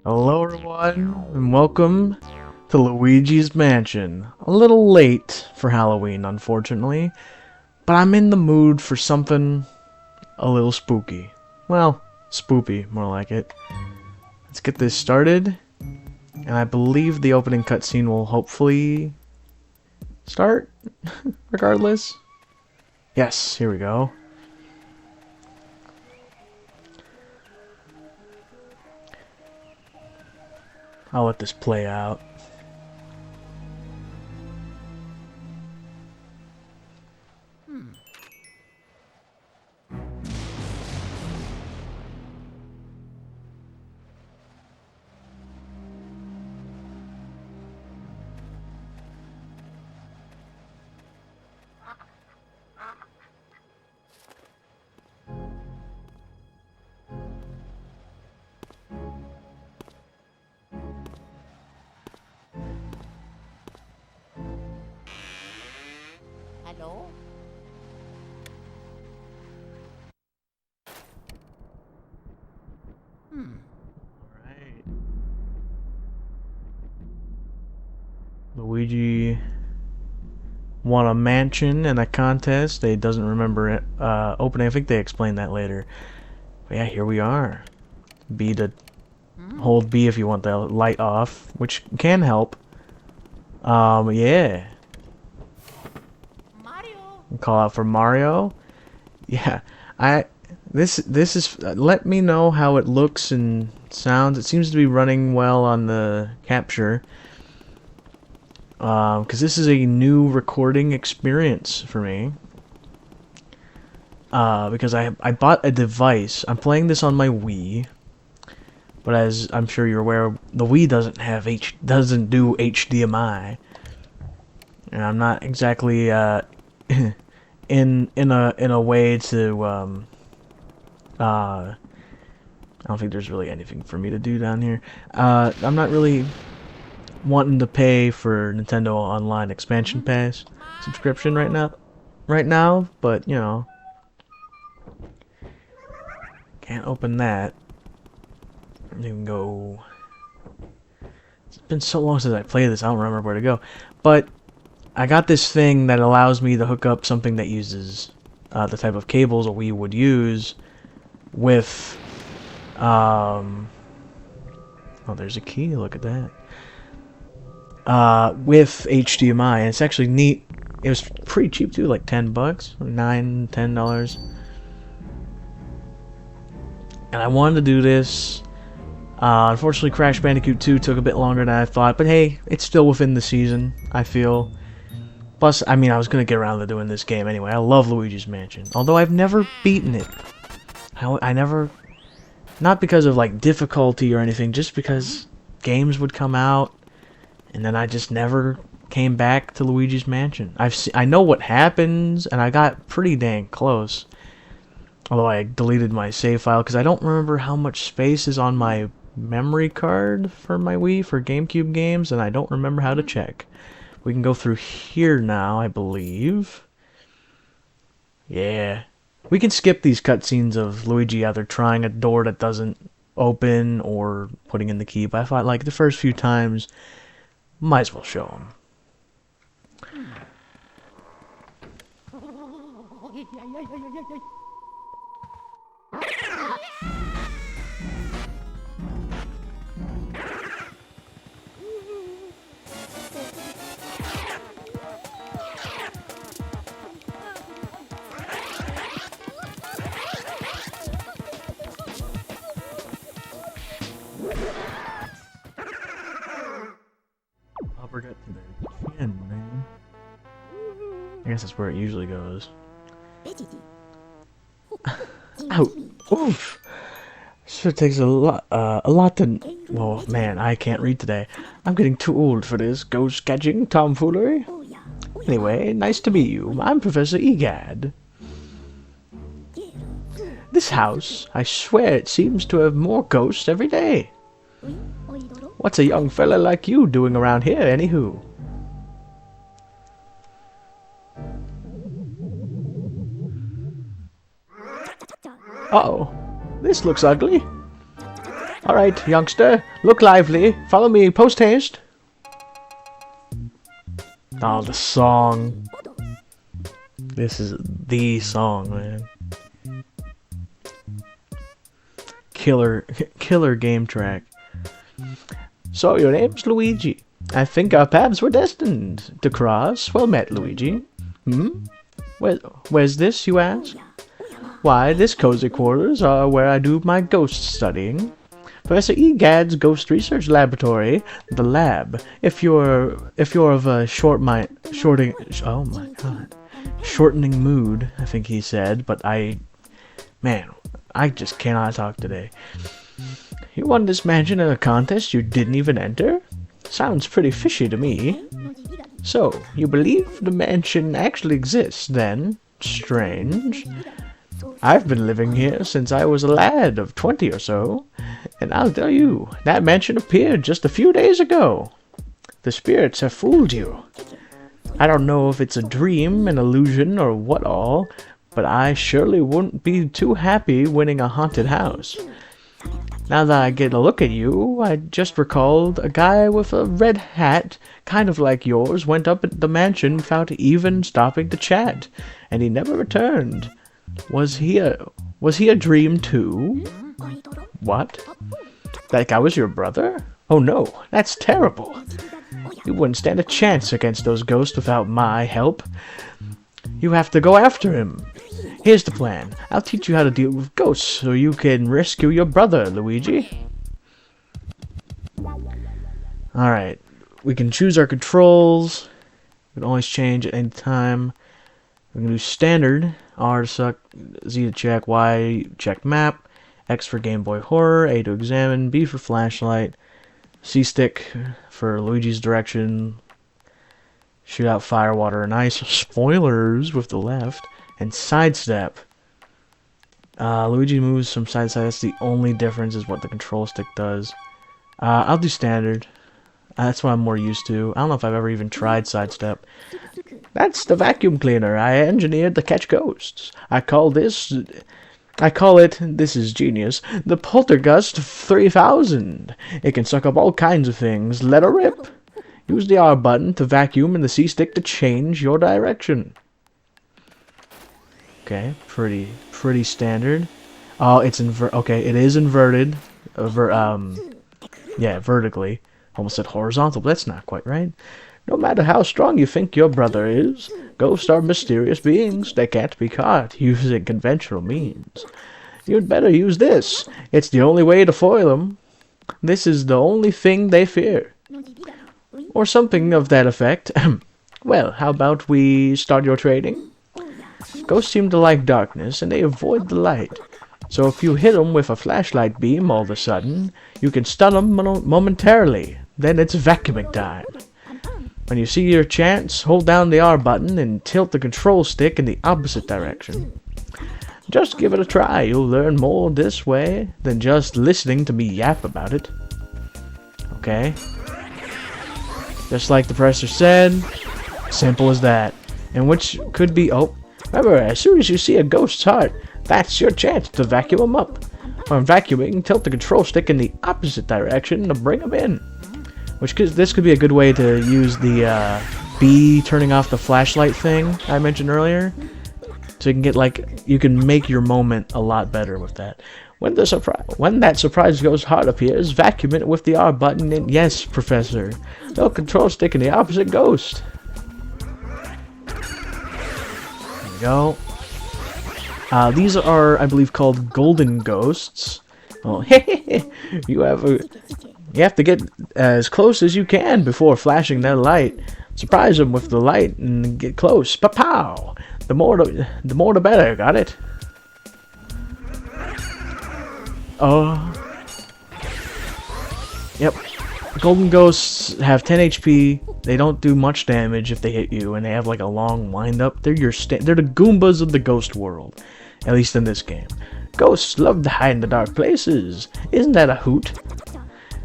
Hello everyone, and welcome to Luigi's Mansion. A little late for Halloween, unfortunately, but I'm in the mood for something a little spooky. Well, spoopy, more like it. Let's get this started, and I believe the opening cutscene will hopefully start, regardless. Yes, here we go. I'll let this play out. Hello? Alright. Luigi won a mansion in a contest. They doesn't remember it opening. I think they explained that later. But yeah, here we are. B to hold B if you want the light off, which can help. Yeah. Mario? Call out for Mario. Yeah, this is let me know how it looks and sounds. It seems to be running well on the capture. Because this is a new recording experience for me. Because I bought a device. I'm playing this on my Wii, but as I'm sure you're aware, the Wii doesn't do HDMI, and I'm not exactly in a way to I don't think there's really anything for me to do down here. I'm not really wanting to pay for Nintendo Online Expansion Pass subscription right now, but you know, can't open that. You can go. It's been so long since I played this, I don't remember where to go. But I got this thing that allows me to hook up something that uses the type of cables a Wii would use with. Oh, there's a key. Look at that. With HDMI, and it's actually neat. It was pretty cheap too, like $10, $10. And I wanted to do this. Unfortunately, Crash Bandicoot 2 took a bit longer than I thought, but hey, it's still within the season, I feel. Plus, I mean, I was gonna get around to doing this game anyway. I love Luigi's Mansion, although I've never beaten it. I never, not because of like difficulty or anything, just because games would come out, and then I just never came back to Luigi's Mansion. I know what happens, and I got pretty dang close. Although I deleted my save file because I don't remember how much space is on my memory card for my Wii for GameCube games, and I don't remember how to check. We can go through here now, I believe. Yeah. We can skip these cutscenes of Luigi either trying a door that doesn't open or putting in the key, but I thought like the first few times, might as well show them. Uppercut to the chin, man. I guess that's where it usually goes. Ow! Oof! Sure takes a lot to... Oh, man, I can't read today. I'm getting too old for this ghost-catching tomfoolery. Anyway, nice to meet you. I'm Professor Egad. This house, I swear it seems to have more ghosts every day. What's a young fella like you doing around here, anywho? Uh-oh. This looks ugly. Alright, youngster, look lively. Follow me post-haste. Oh, the song. This is the song, man. Killer game track. So, your name's Luigi. I think our paths were destined to cross. Well met, Luigi. Where's this, you ask? Why, this cozy quarters are where I do my ghost studying. Professor Egad's Ghost Research Laboratory, the lab. If you're of a shortening mood, I think he said, but I just cannot talk today. You won this mansion in a contest you didn't even enter? Sounds pretty fishy to me. So, you believe the mansion actually exists, then? Strange. I've been living here since I was a lad of 20 or so, and I'll tell you, that mansion appeared just a few days ago. The spirits have fooled you. I don't know if it's a dream, an illusion, or what all, but I surely wouldn't be too happy winning a haunted house. Now that I get a look at you, I just recalled a guy with a red hat, kind of like yours, went up at the mansion without even stopping to chat, and he never returned. Was he a dream too? What? That guy was your brother? Oh no, that's terrible. You wouldn't stand a chance against those ghosts without my help. You have to go after him. Here's the plan. I'll teach you how to deal with ghosts so you can rescue your brother, Luigi. Alright. We can choose our controls. We can always change at any time. We can do standard. R to suck, Z to check, Y check map, X for Game Boy Horror, A to examine, B for flashlight, C stick for Luigi's direction, shoot out fire, water, and ice, spoilers with the left, and sidestep. Luigi moves from side to side. That's the only difference is what the control stick does. I'll do standard. That's what I'm more used to. I don't know if I've ever even tried sidestep. That's the vacuum cleaner I engineered to catch ghosts. I call it, this is genius, the Poltergust 3000. It can suck up all kinds of things. Let her rip. Use the R button to vacuum and the C stick to change your direction. Okay, pretty standard. Oh, it's okay, it is inverted. Yeah, vertically. Almost said horizontal, but that's not quite right. No matter how strong you think your brother is, ghosts are mysterious beings. They can't be caught using conventional means. You'd better use this. It's the only way to foil them. This is the only thing they fear. Or something of that effect. Well, how about we start your training? Ghosts seem to like darkness, and they avoid the light. So if you hit them with a flashlight beam all of a sudden, you can stun them momentarily. Then it's vacuuming time. When you see your chance, hold down the R button and tilt the control stick in the opposite direction. Just give it a try. You'll learn more this way than just listening to me yap about it. Okay. Just like the professor said, simple as that. And which could be, remember, as soon as you see a ghost's heart, that's your chance to vacuum them up. When vacuuming, tilt the control stick in the opposite direction to bring them in. This could be a good way to use the B turning off the flashlight thing I mentioned earlier. So you can get you can make your moment a lot better with that. When that surprise ghost heart appears, vacuum it with the R button and yes, Professor, the control stick in the opposite ghost. There we go. These are, I believe, called golden ghosts. Well, you have to get as close as you can before flashing that light. Surprise them with the light and get close. Pa-pow! The more the better. Got it? Yep. Golden ghosts have 10 HP. They don't do much damage if they hit you, and they have like a long wind-up. They're they're the Goombas of the ghost world, at least in this game. Ghosts love to hide in the dark places. Isn't that a hoot?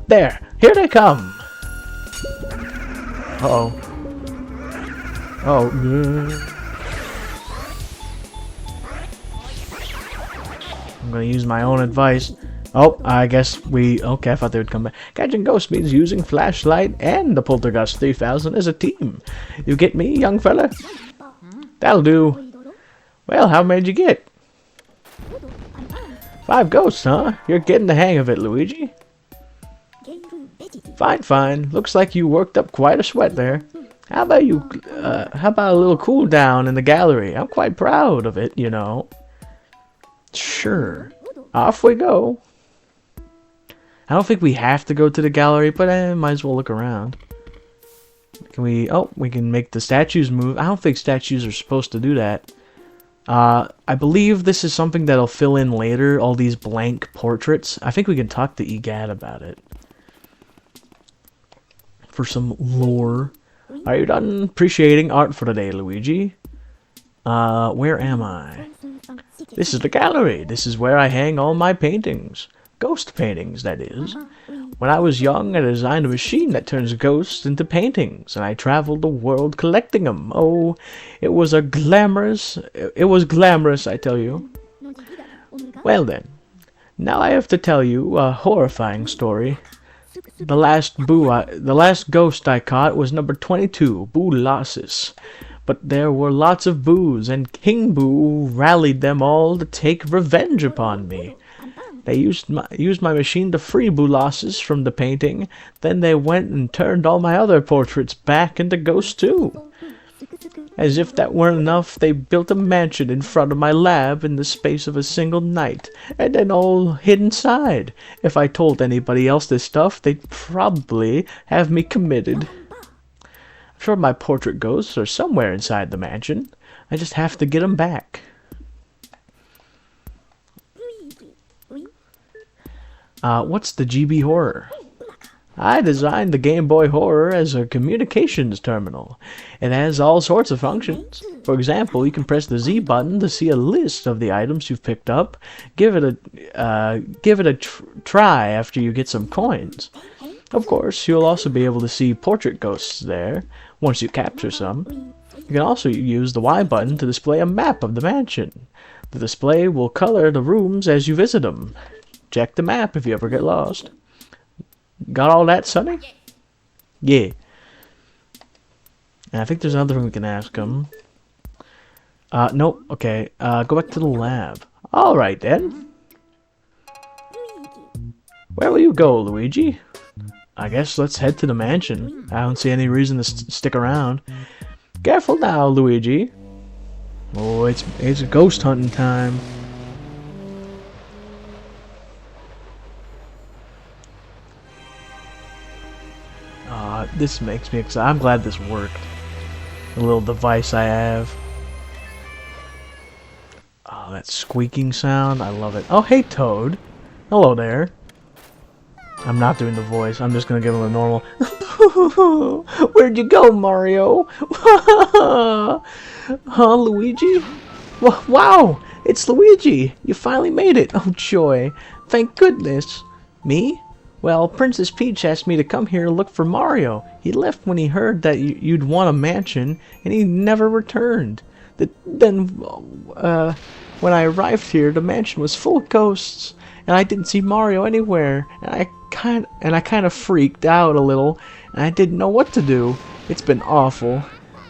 There, here they come. Uh-oh. Oh, I'm gonna use my own advice. Oh, I guess we... Okay, I thought they would come back. Catching ghosts means using flashlight and the Poltergeist 3000 as a team. You get me, young fella? That'll do. Well, how many did you get? 5 ghosts, huh? You're getting the hang of it, Luigi. Fine, fine. Looks like you worked up quite a sweat there. How about a little cool down in the gallery? I'm quite proud of it, you know. Sure. Off we go. I don't think we have to go to the gallery, but might as well look around. Can we... Oh, we can make the statues move. I don't think statues are supposed to do that. I believe this is something that'll fill in later, all these blank portraits. I think we can talk to Egad about it. For some lore. Are you done appreciating art for today, Luigi? Where am I? This is the gallery. This is where I hang all my paintings. Ghost paintings, that is. When I was young, I designed a machine that turns ghosts into paintings, and I traveled the world collecting them. Oh, it was glamorous, I tell you. Well then, now I have to tell you a horrifying story. The last ghost I caught was number 22, Boo Losses. But there were lots of Boos, and King Boo rallied them all to take revenge upon me. They used my machine to free Boo Losses from the painting. Then they went and turned all my other portraits back into ghosts too. As if that weren't enough, they built a mansion in front of my lab in the space of a single night, and then all hid inside. If I told anybody else this stuff, they'd probably have me committed. I'm sure my portrait ghosts are somewhere inside the mansion. I just have to get them back. What's the GB Horror? I designed the Game Boy Horror as a communications terminal. It has all sorts of functions. For example, you can press the Z button to see a list of the items you've picked up. Give it a try after you get some coins. Of course, you'll also be able to see portrait ghosts there once you capture some. You can also use the Y button to display a map of the mansion. The display will color the rooms as you visit them. Check the map if you ever get lost. Got all that, Sonny? Yeah. And I think there's another thing we can ask him. Nope. Okay. Go back to the lab. Alright then. Where will you go, Luigi? I guess let's head to the mansion. I don't see any reason to stick around. Careful now, Luigi. Oh, it's ghost hunting time. This makes me excited. I'm glad this worked. The little device I have. Oh, that squeaking sound. I love it. Oh, hey, Toad. Hello there. I'm not doing the voice. I'm just going to give him a normal. Where'd you go, Mario? Huh, Luigi? Wow, it's Luigi. You finally made it. Oh, joy. Thank goodness. Me? Well, Princess Peach asked me to come here to look for Mario. He left when he heard that you'd won a mansion, and he never returned. Then, when I arrived here, the mansion was full of ghosts, and I didn't see Mario anywhere. And I kind of freaked out a little, and I didn't know what to do. It's been awful.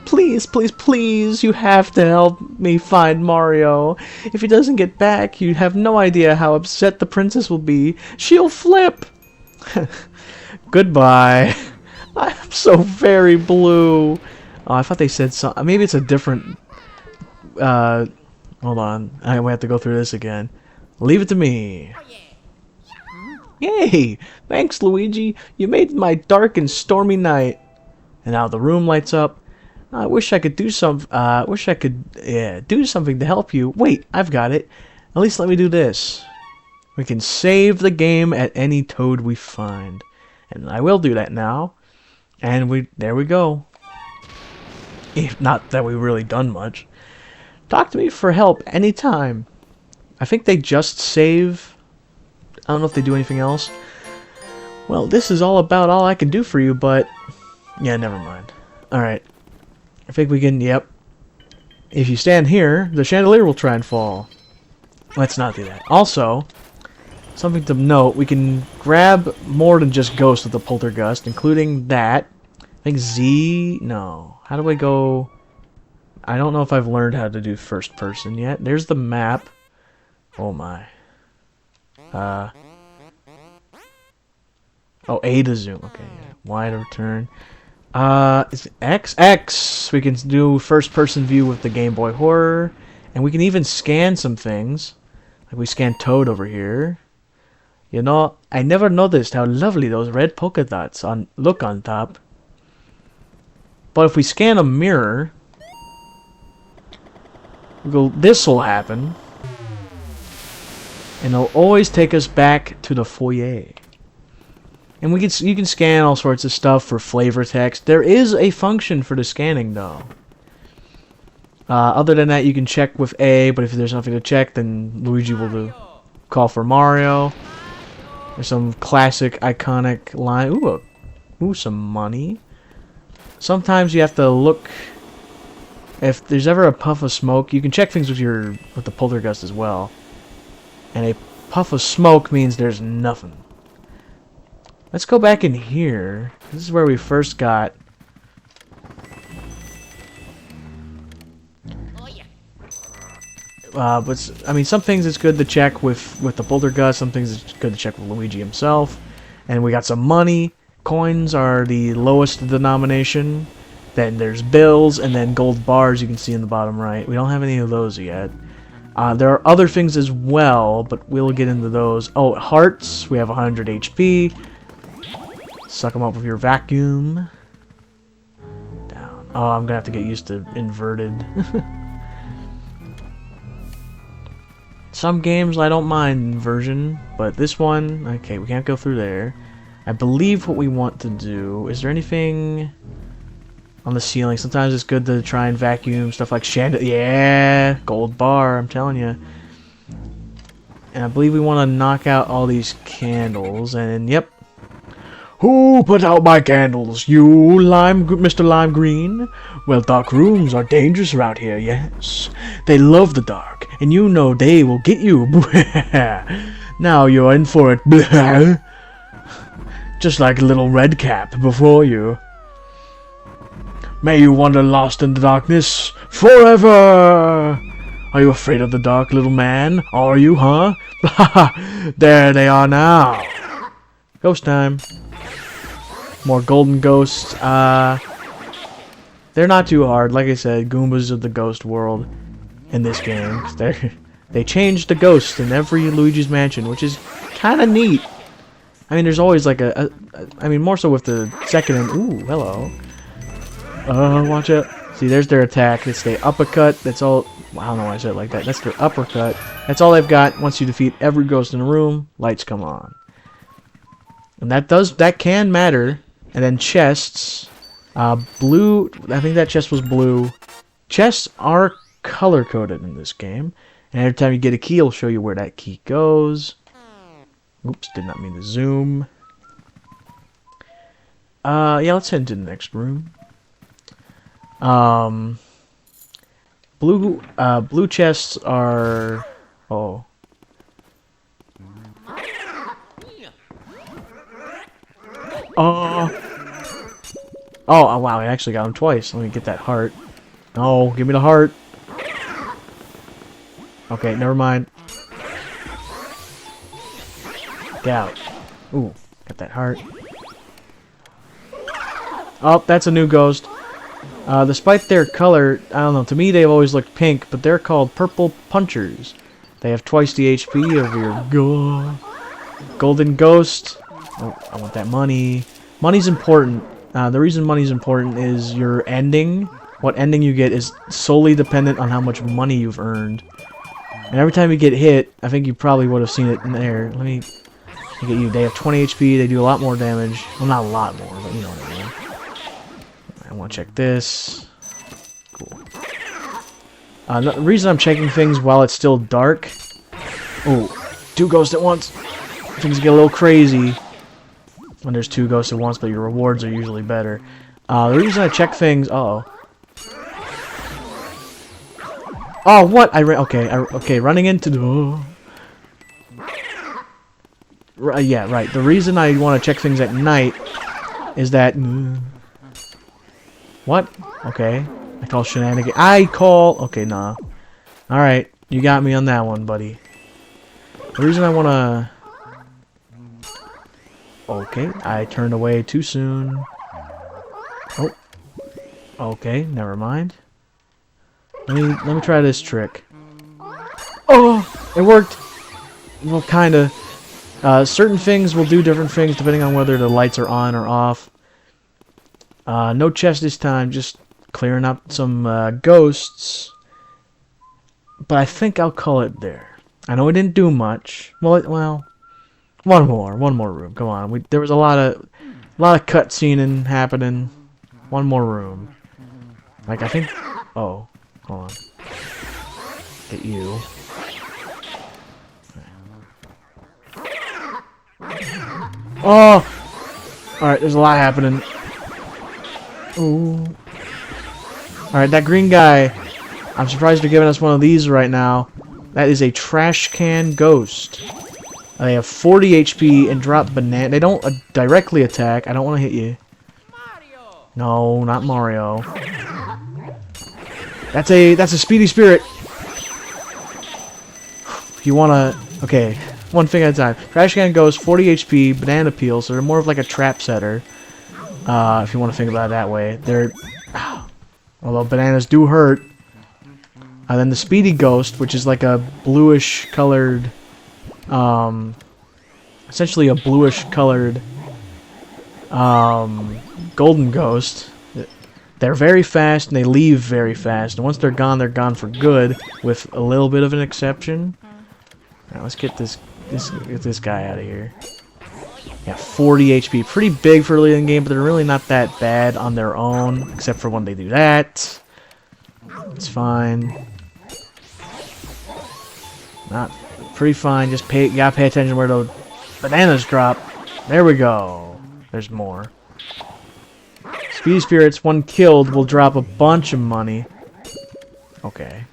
Please, please, please, you have to help me find Mario. If he doesn't get back, you have no idea how upset the princess will be. She'll flip. Goodbye. I'm so very blue. Oh, I thought they said something. Maybe it's a different... hold on. I have to go through this again. Leave it to me. Yay! Thanks, Luigi. You made my dark and stormy night. And now the room lights up. I wish I could do something to help you. Wait, I've got it. At least let me do this. We can save the game at any Toad we find. And I will do that now. And there we go. Not that we've really done much. Talk to me for help anytime. I think they just save. I don't know if they do anything else. Well, this is all about all I can do for you, but... Yeah, never mind. Alright. I think we can... Yep. If you stand here, the chandelier will try and fall. Let's not do that. Also... something to note, we can grab more than just ghosts with the poltergust, including that. I think Z... No. How do I go... I don't know if I've learned how to do first person yet. There's the map. Oh my. Oh, A to zoom. Okay, yeah. Y to return. Is it X? X! We can do first person view with the Game Boy Horror. And we can even scan some things. Like we scan Toad over here. You know, I never noticed how lovely those red polka dots look on top. But if we scan a mirror, this will happen. And it'll always take us back to the foyer. And you can scan all sorts of stuff for flavor text. There is a function for the scanning, though. Other than that, you can check with A, but if there's nothing to check, then Luigi will call for Mario. There's some classic, iconic line. Ooh, some money. Sometimes you have to look. If there's ever a puff of smoke, you can check things with the poltergust as well. And a puff of smoke means there's nothing. Let's go back in here. This is where we first got. But I mean, some things it's good to check with the poltergust. Some things it's good to check with Luigi himself. And we got some money. Coins are the lowest denomination. Then there's bills, and then gold bars you can see in the bottom right. We don't have any of those yet. There are other things as well, but we'll get into those. Oh, hearts. We have 100 HP. Suck them up with your vacuum. Down. Oh, I'm gonna have to get used to inverted. Some games I don't mind inversion, but this one, okay, we can't go through there. I believe what we want to do. Is there anything on the ceiling? Sometimes it's good to try and vacuum stuff like chandelier. Yeah, gold bar, I'm telling you. And I believe we want to knock out all these candles, and yep. Who put out my candles? You, Mr. Lime Green? Well, dark rooms are dangerous around here, yes. They love the dark, and you know they will get you. Now you're in for it. Just like a little red cap before you. May you wander lost in the darkness forever! Are you afraid of the dark, little man? Are you, huh? There they are now. Ghost time. More golden ghosts. They're not too hard. Like I said, Goombas of the ghost world in this game. They changed the ghost in every Luigi's Mansion, which is kind of neat. I mean, there's always like I mean, more so with the second and... Ooh, hello. Watch out. See, there's their attack. It's the uppercut. That's all... I don't know why I said it like that. That's their uppercut. That's all they've got. Once you defeat every ghost in the room, lights come on. And that can matter. And then chests. Blue... I think that chest was blue. Chests are color-coded in this game. And every time you get a key, it'll show you where that key goes. Oops, did not mean to zoom. Yeah, let's head to the next room. Blue chests are... Oh. Oh, wow, I actually got him twice. Let me get that heart. No, give me the heart. Okay, never mind. Get out. Ooh, got that heart. Oh, that's a new ghost. Despite their color, I don't know, to me they've always looked pink, but they're called purple punchers. They have twice the HP of your golden ghost. Oh, I want that money. Money's important. The reason money's important is your ending. What ending you get is solely dependent on how much money you've earned. And every time you get hit, I think you probably would have seen it in there. Let me look at you. They have 20 HP. They do a lot more damage. Well, not a lot more, but you know what I mean. I want to check this. Cool. The reason I'm checking things while it's still dark... Oh, 2 ghosts at once. Things get a little crazy when there's 2 ghosts at once, but your rewards are usually better. The reason I check things... Uh-oh. Oh, what? Okay, running into the... Yeah, right. The reason I want to check things at night is that... What? Okay. I call shenanigans. Okay, nah. Alright. You got me on that one, buddy. The reason I want to... Okay. I turned away too soon. Oh. Okay. Never mind. Let me try this trick. Oh! It worked! Well, kinda. Certain things will do different things depending on whether the lights are on or off. No chest this time, just clearing up some ghosts. But I think I'll call it there. I know we didn't do much. Well, one more room. Come on, there was a lot of cutscening happening. One more room. Like I think. Oh, hold on. Get you. Oh! Alright, there's a lot happening. Ooh. Alright, that green guy. I'm surprised they're giving us one of these right now. That is a trash can ghost. They have 40 HP and drop banana. They don't directly attack. I don't want to hit you. No, not Mario. That's a speedy spirit. You wanna... Okay. One thing at a time. Trash can ghost, 40 HP, banana peel, so they're more of like a trap setter. If you want to think about it that way. They're... Although bananas do hurt. And then the speedy ghost, which is like a bluish colored... essentially a bluish colored... golden ghost. They're very fast and they leave very fast. And once they're gone for good, with a little bit of an exception. Alright, let's get this guy out of here. Yeah, 40 HP. Pretty big for early in the game, but they're really not that bad on their own, except for when they do that. It's fine. Not pretty fine. Just you gotta pay attention where the bananas drop. There we go. There's more. Speedy spirits, one killed, will drop a bunch of money. Okay.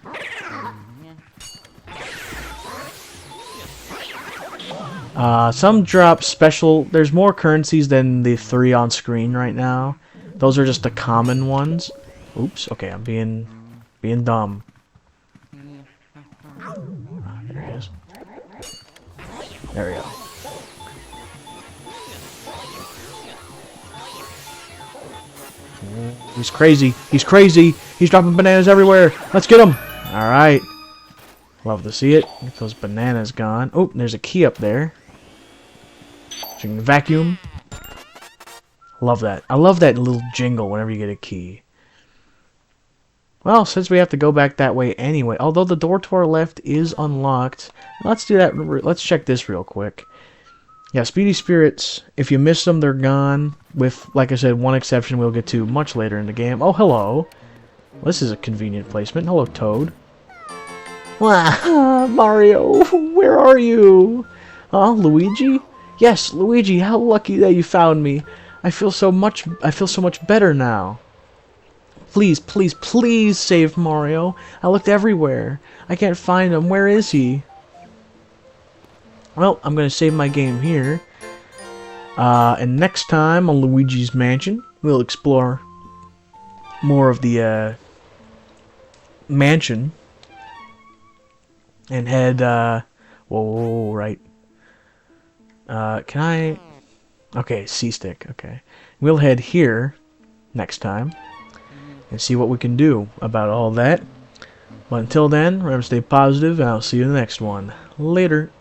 Some drop special. There's more currencies than the 3 on screen right now. Those are just the common ones. Oops. Okay, I'm being dumb. There he is. There we go. He's crazy. He's crazy. He's dropping bananas everywhere. Let's get him. All right. Love to see it. Get those bananas gone. Oh, there's a key up there. So you can vacuum. Love that. I love that little jingle whenever you get a key. Well, since we have to go back that way anyway, although the door to our left is unlocked, let's do that. Let's check this real quick. Yeah, Speedy Spirits, if you miss them, they're gone. With, like I said, one exception we'll get to much later in the game. Oh, hello. Well, this is a convenient placement. Hello, Toad. Wow, Mario, where are you? Oh, Luigi? Yes, Luigi, how lucky that you found me. I feel so much better now. Please, please, please save Mario. I looked everywhere. I can't find him. Where is he? Well, I'm going to save my game here. And next time on Luigi's Mansion, we'll explore more of the mansion. And head, whoa, right. Can I... Okay, C-stick, okay. We'll head here next time and see what we can do about all that. But until then, remember to stay positive, and I'll see you in the next one. Later.